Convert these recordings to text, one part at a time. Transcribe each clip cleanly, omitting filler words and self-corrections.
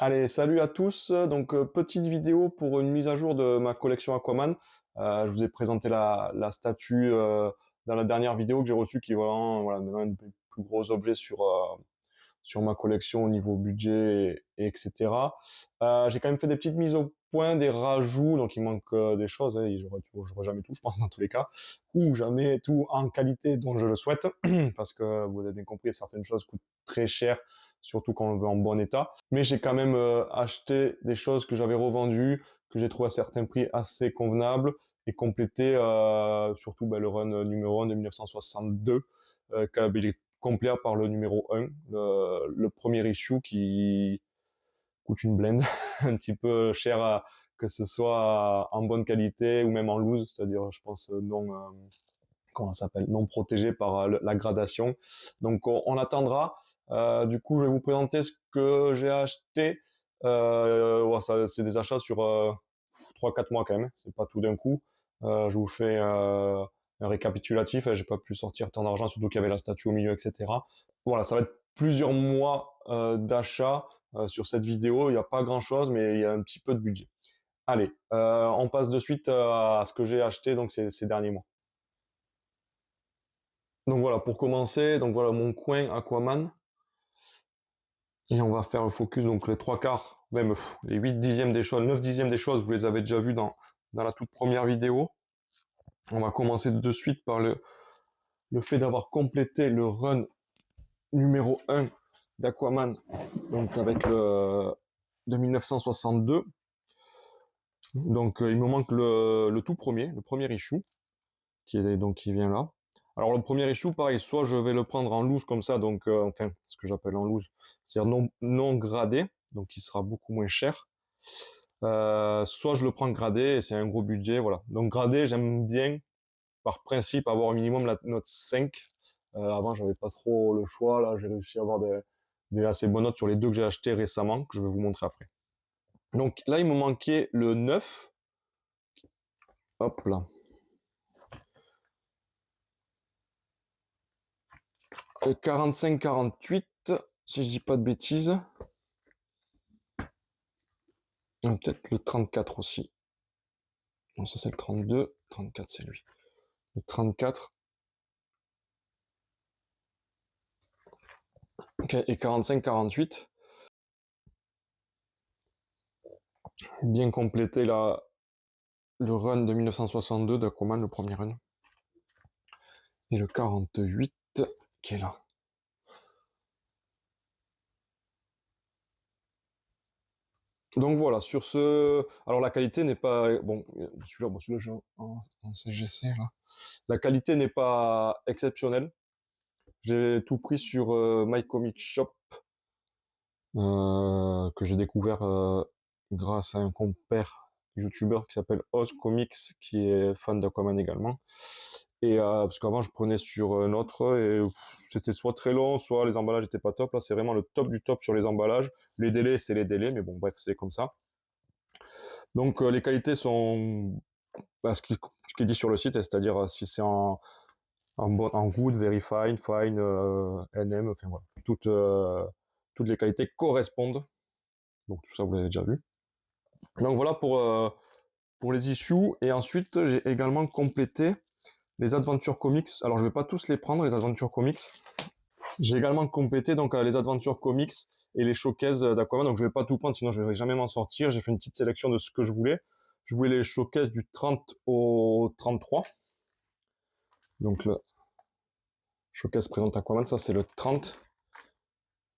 Allez, salut à tous. Donc, petite vidéo pour une mise à jour de ma collection Aquaman. Je vous ai présenté la statue dans la dernière vidéo que j'ai reçue, qui est vraiment, voilà, maintenant un des plus gros objets sur ma collection au niveau budget, etc. J'ai quand même fait des petites mises au point, des rajouts, donc il manque des choses. Hein, j'aurai jamais tout, je pense, dans tous les cas, ou jamais tout en qualité dont je le souhaite, parce que vous avez bien compris, certaines choses coûtent très cher, surtout quand on le veut en bon état. Mais j'ai quand même acheté des choses que j'avais revendues, que j'ai trouvé à certains prix assez convenables, et complété surtout le run numéro 1 de 1962, qui est complet par le numéro 1, le premier issue qui coûte une blende, un petit peu cher, que ce soit en bonne qualité ou même en loose, c'est-à-dire je pense non comment ça s'appelle, non protégé par la gradation. Donc on attendra. Du coup, je vais vous présenter ce que j'ai acheté. Ouais, ça, c'est des achats sur 3-4 mois quand même. C'est pas tout d'un coup. Je vous fais un récapitulatif. J'ai pas pu sortir tant d'argent, surtout qu'il y avait la statue au milieu, etc. Voilà, ça va être plusieurs mois d'achat sur cette vidéo. Il n'y a pas grand-chose, mais il y a un petit peu de budget. Allez, on passe de suite à ce que j'ai acheté donc ces derniers mois. Donc voilà, pour commencer, donc voilà mon coin Aquaman. Et on va faire le focus, donc les trois quarts, même les 8 dixièmes des choses, 9 dixièmes des choses, vous les avez déjà vues dans la toute première vidéo. On va commencer de suite par le fait d'avoir complété le run numéro 1 d'Aquaman, donc avec le de 1962. Donc il me manque le tout premier, le premier issue, qui vient là. Alors le premier issue, pareil, soit je vais le prendre en loose comme ça, donc enfin ce que j'appelle en loose, c'est-à-dire non gradé, donc qui sera beaucoup moins cher. Soit je le prends gradé et c'est un gros budget, voilà. Donc gradé, j'aime bien par principe avoir au minimum la note 5. Avant j'avais pas trop le choix, là j'ai réussi à avoir des assez bonnes notes sur les deux que j'ai achetés récemment, que je vais vous montrer après. Donc là il me manquait le 9. Hop là. 45-48, si je dis pas de bêtises. Peut-être le 34 aussi. Non, ça c'est le 32. 34 c'est lui. Le 34. Ok, et 45-48. Bien complété là, le run de 1962 d'Aquaman, le premier run. Et le 48 qui est là. Donc voilà, sur ce... Alors la qualité n'est pas... Bon, celui-là j'ai en CGC là. La qualité n'est pas exceptionnelle. J'ai tout pris sur My Comic Shop, que j'ai découvert grâce à un compère youtubeur qui s'appelle Oz Comics, qui est fan d'Aquaman également. Et parce qu'avant je prenais sur un autre et c'était soit très long, soit les emballages étaient pas top. Là c'est vraiment le top du top sur les emballages. Les délais c'est les délais, mais bon bref c'est comme ça. Donc les qualités sont ce qui est dit sur le site, c'est-à-dire si c'est en good, very fine, NM, enfin voilà, toutes les qualités correspondent. Donc tout ça vous l'avez déjà vu. Donc voilà pour les issues. Et ensuite j'ai également complété les Adventure Comics. Alors je vais pas tous les prendre les Adventure Comics. J'ai également complété donc les Adventure Comics et les showcases d'Aquaman. Donc je vais pas tout prendre, sinon je vais jamais m'en sortir. J'ai fait une petite sélection de ce que je voulais. Je voulais les showcases du 30 au 33. Donc le showcase présente Aquaman, ça c'est le 30.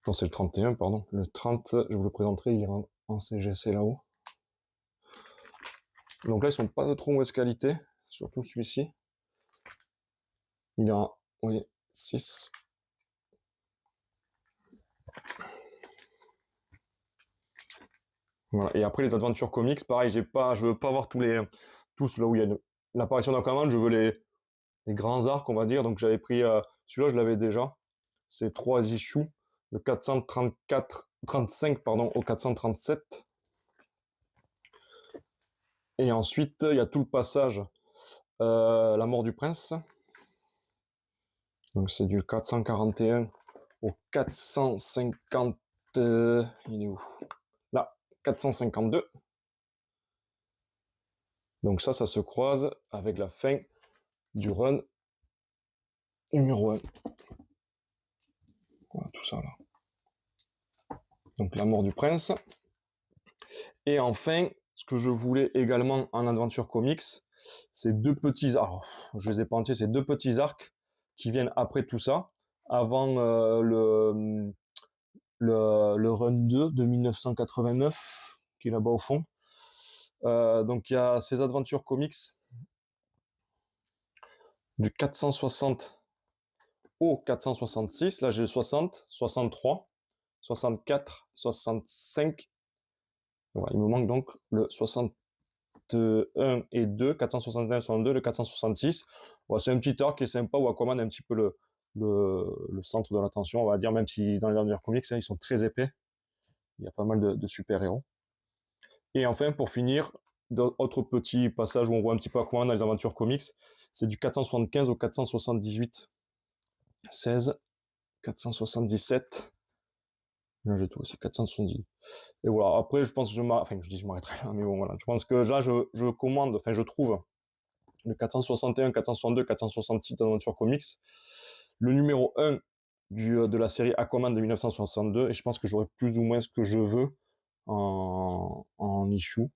Non, c'est le 31, pardon. Le 30, je vous le présenterai, il est en CGC là-haut. Donc là, ils sont pas de trop mauvaise qualité, surtout celui-ci. Il est en, oui, 6. Voilà. Et après, les Adventure Comics, pareil, je veux pas avoir tous là où il y a l'apparition d'Aquaman, je veux les grands arcs, on va dire. Donc j'avais pris, celui-là, je l'avais déjà. C'est 3 issues, de 35, pardon, au 437. Et ensuite, il y a tout le passage, La mort du prince. Donc c'est du 441 au 450. Il est où? Là, 452. Donc ça se croise avec la fin du run numéro 1. Voilà, tout ça là. Donc la mort du prince. Et enfin, ce que je voulais également en Adventure Comics, c'est deux petits... Alors, je les ai pas entiers, c'est deux petits arcs qui viennent après tout ça, avant le run 2 de 1989, qui est là-bas au fond. Donc il y a ces Adventures Comics du 460 au 466. Là j'ai le 60, 63, 64, 65. Voilà, il me manque donc le 61 et 2, 461 et 62, le 466. Voilà, c'est un petit arc qui est sympa où Aquaman est un petit peu le centre de l'attention, on va dire, même si dans les derniers comics, hein, ils sont très épais. Il y a pas mal de super-héros. Et enfin, pour finir, autre petit passage où on voit un petit peu Aquaman dans les aventures comics, c'est du 475 au 478. 16, 477. Là, j'ai tout, c'est 470. Et voilà, après, je pense que je m'arrêterai là, mais bon, voilà. Je pense que là, je commande, enfin, je trouve le 461, 462, 466 d'Adventure Comics, le numéro 1 de la série Aquaman de 1962, et je pense que j'aurai plus ou moins ce que je veux en issue.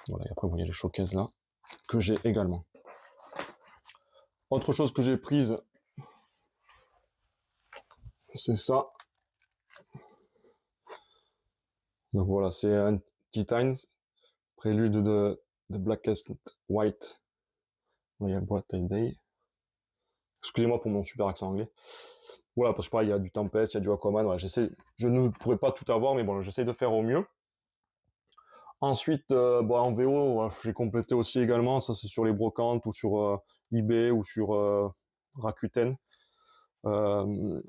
Voilà, et après, vous voyez les showcases là, que j'ai également. Autre chose que j'ai prise, c'est ça. Donc voilà, c'est un Titans, prélude de Blackest White. Il y a Bright Day. Excusez-moi pour mon super accent anglais. Voilà, parce que il y a du Tempest, il y a du Aquaman. Voilà, je ne pourrais pas tout avoir, mais bon, j'essaie de faire au mieux. Ensuite, en VO, voilà, j'ai complété aussi également. Ça, c'est sur les brocantes ou sur eBay ou sur Rakuten. Il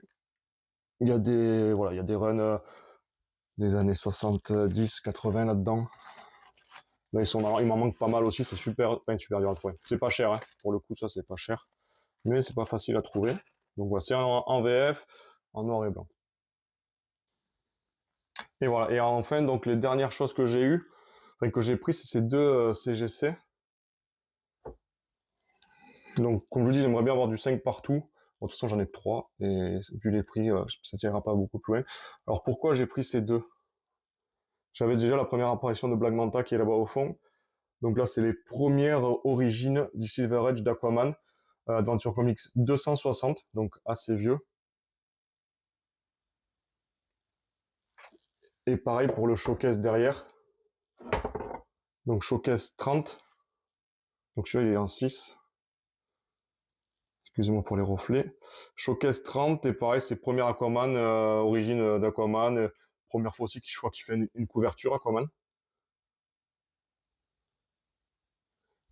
y a des runs des années 70, 80 là-dedans. Là, il m'en manque pas mal aussi. C'est super dur à trouver. C'est pas cher, hein. Pour le coup, ça, c'est pas cher. Mais c'est pas facile à trouver. Donc voilà, c'est en VF, en noir et blanc. Et voilà. Et enfin, donc les dernières choses que j'ai eues, que j'ai prises, c'est ces deux CGC. Donc, comme je vous dis, j'aimerais bien avoir du 5 partout. Bon, de toute façon, j'en ai que 3. Et vu les prix, ça tirera pas beaucoup plus loin. Alors, pourquoi j'ai pris ces deux? J'avais déjà la première apparition de Black Manta qui est là-bas au fond. Donc là, c'est les premières origines du Silver Age d'Aquaman. Adventure Comics 260, donc assez vieux. Et pareil pour le showcase derrière. Donc showcase 30. Donc celui-là, il est en 6. Excusez-moi pour les reflets. Showcase 30, et pareil, c'est premier Aquaman, origine d'Aquaman. Première fois aussi je crois qu'il fait une couverture Aquaman.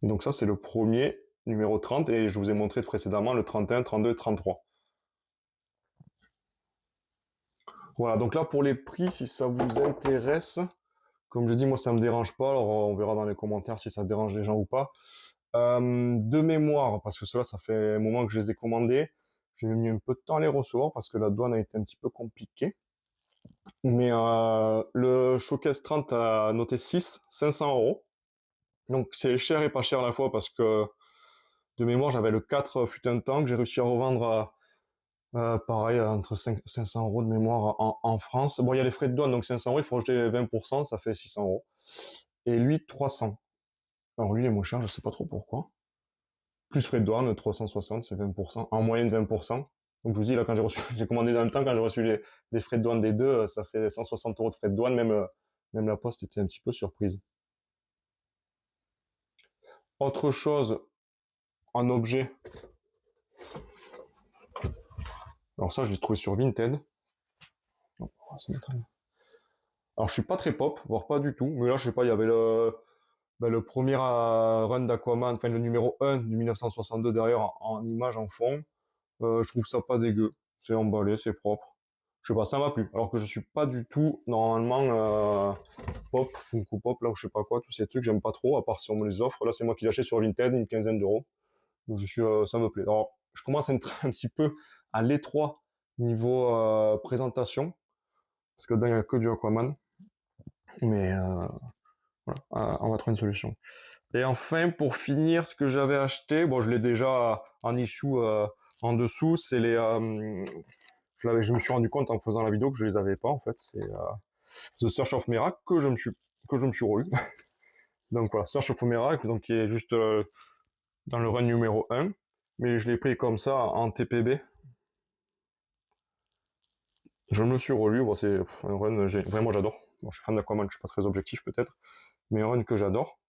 Et donc ça, c'est le premier, numéro 30, et je vous ai montré précédemment le 31, 32, 33. Voilà, donc là, pour les prix, si ça vous intéresse, comme je dis, moi, ça me dérange pas, alors on verra dans les commentaires si ça dérange les gens ou pas. De mémoire, parce que cela, ça fait un moment que je les ai commandés, j'ai mis un peu de temps à les recevoir, parce que la douane a été un petit peu compliquée. Mais le Showcase 30 a noté 500 €. Donc c'est cher et pas cher à la fois, parce que de mémoire, j'avais le 4 fut un temps que j'ai réussi à revendre pareil, entre 500 € de mémoire en France. Bon, il y a les frais de douane, donc 500 €, il faut rajouter 20%, ça fait 600 €. Et lui, 300. Alors lui, il est moins cher, je sais pas trop pourquoi. Plus frais de douane, 360, c'est 20%. En moyenne, 20%. Donc je vous dis, là, quand j'ai commandé dans le temps, quand j'ai reçu les frais de douane des deux, ça fait 160 € de frais de douane, même la poste était un petit peu surprise. Autre chose, en objet. Alors ça, je l'ai trouvé sur Vinted. Alors je suis pas très pop, voire pas du tout, mais là, je sais pas, il y avait le premier run d'Aquaman, enfin le numéro 1 du 1962 derrière en image en fond. Je trouve ça pas dégueu, c'est emballé, c'est propre. Je sais pas, ça m'a plu. Alors que je suis pas du tout normalement pop, Funko Pop, là ou je sais pas quoi, tous ces trucs j'aime pas trop, à part si on me les offre. Là c'est moi qui l'achète sur Vinted, une quinzaine d'euros. Donc ça me plaît. Alors je commence à être un petit peu à l'étroit niveau présentation, parce que dedans il y a que du Aquaman. Mais voilà, on va trouver une solution. Et enfin, pour finir, ce que j'avais acheté, bon, je l'ai déjà en issue en dessous, c'est les... je me suis rendu compte en faisant la vidéo que je les avais pas, en fait. C'est The Search of Miracle que je me suis relu. Donc voilà, Search of Miracle, donc qui est juste dans le run numéro 1. Mais je l'ai pris comme ça en TPB. Je me suis relu, bon, c'est un run, vraiment j'adore. Bon, je suis fan d'Aquaman, je suis pas très objectif peut-être, mais un run que j'adore.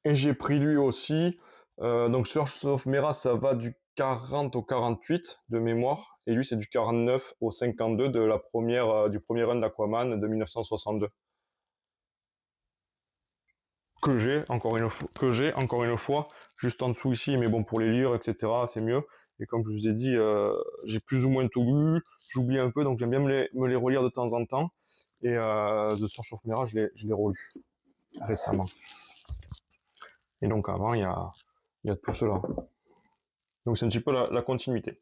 Et j'ai pris lui aussi, donc Search of Mera, ça va du 40 au 48 de mémoire, et lui c'est du 49 au 52 de la première, du premier run d'Aquaman de 1962. Encore une fois, juste en dessous ici, mais bon, pour les lire, etc., c'est mieux. Et comme je vous ai dit, j'ai plus ou moins tout lu, j'oublie un peu, donc j'aime bien me les relire de temps en temps. Et The Search of Mera, je l'ai relu récemment. Et donc avant, il y a tout cela. Donc c'est un petit peu la continuité.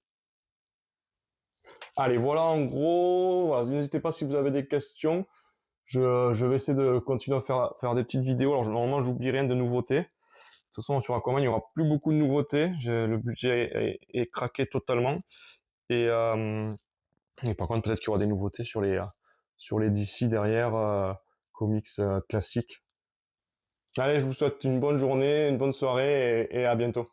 Allez, voilà en gros, voilà, n'hésitez pas si vous avez des questions. Je vais essayer de continuer à faire des petites vidéos. Alors normalement, j'oublie rien de nouveautés. De toute façon, sur Aquaman, il n'y aura plus beaucoup de nouveautés. Le budget est craqué totalement. Et, et par contre, peut-être qu'il y aura des nouveautés sur les DC derrière, comics classiques. Allez, je vous souhaite une bonne journée, une bonne soirée et à bientôt.